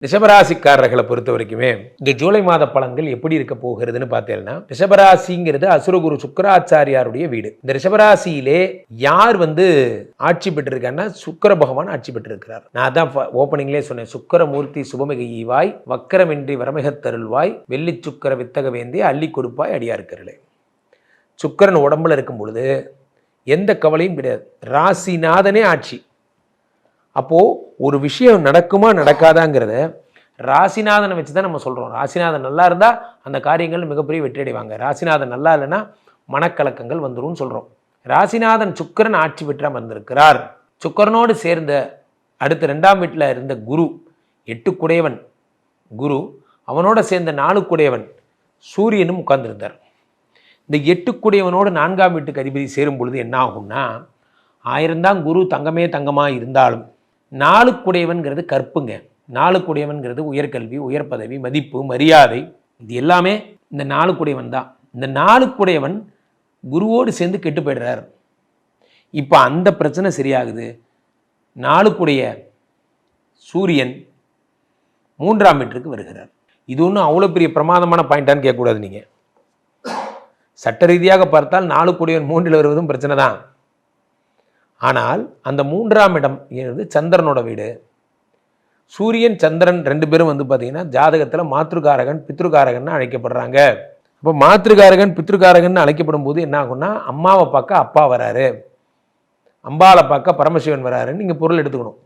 ரிஷபராசிக்காரர்களை பொறுத்த வரைக்குமே இந்த ஜூலை மாத பலன்கள் எப்படி இருக்க போகிறதுன்னு பார்த்தேன்னா, ரிஷபராசிங்கிறது அசுரகுரு சுக்கராச்சாரியாருடைய வீடு. இந்த ரிஷபராசியிலே யார் ஆட்சி பெற்றிருக்காருன்னா சுக்கிர பகவான் ஆட்சி பெற்றிருக்கிறார். நான் தான் ஓப்பனிங்லேயே சொன்னேன், சுக்கிரமூர்த்தி சுபமிகைவாய் வக்கரமின்றி வரமிகத்தருள்வாய் வெள்ளி சுக்கர வித்தக வேந்தி அள்ளி கொடுப்பாய் அடியாருக்கர்களே. சுக்கிரன் உடம்புல இருக்கும் பொழுது எந்த கவலையும் கிடையாது. ராசிநாதனே ஆட்சி. அப்போது ஒரு விஷயம் நடக்குமா நடக்காதாங்கிறத ராசிநாதனை வச்சு தான் நம்ம சொல்கிறோம். ராசிநாதன் நல்லா இருந்தால் அந்த காரியங்கள் மிகப்பெரிய வெற்றி அடைவாங்க. ராசிநாதன் நல்லா இல்லைன்னா மனக்கலக்கங்கள் வந்துடும் சொல்கிறோம். ராசிநாதன் சுக்கிரன் ஆட்சி பெற்றால் வந்திருக்கிறார். சுக்கிரனோடு சேர்ந்த அடுத்த 2ஆம் வீட்டில் இருந்த குரு 8 குரு, அவனோட சேர்ந்த 4 சூரியனும் உட்கார்ந்துருந்தார். இந்த 8 4ஆம் வீட்டுக்கு அதிபதி சேரும் பொழுது என்ன ஆகும்னா, 1000 தான் குரு தங்கமே தங்கமாக இருந்தாலும் 4 கற்புங்க. 4 உயர்கல்வி, உயர் பதவி, மதிப்பு, மரியாதை, இது எல்லாமே இந்த 4 தான். இந்த 4 குருவோடு சேர்ந்து கெட்டு போயிடுறார். இப்போ அந்த பிரச்சனை சரியாகுது. 4 சூரியன் 3ஆம் வீட்டுக்கு வருகிறார். இது ஒன்றும் அவ்வளோ பெரிய பிரமாதமான பாயிண்டான்னு கேட்கக்கூடாது. நீங்கள் சட்ட ரீதியாக பார்த்தால் 4 3 வருவதும் பிரச்சனை தான். ஆனால் அந்த 3ஆம் இடம் சந்திரனோட வீடு. சூரியன் சந்திரன் 2 பேரும் பார்த்தீங்கன்னா ஜாதகத்தில் மாத்ருகாரகன் பித்ருகாரகன் அழைக்கப்படுறாங்க. அப்போ மாத்ருகாரகன் பித்ருகாரகன் அழைக்கப்படும் போது என்ன ஆகும்னா, அம்மாவை பார்க்க அப்பா வராரு, அம்பாவை பார்க்க பரமசிவன் வராருன்னு நீங்கள் பொருள் எடுத்துக்கணும்.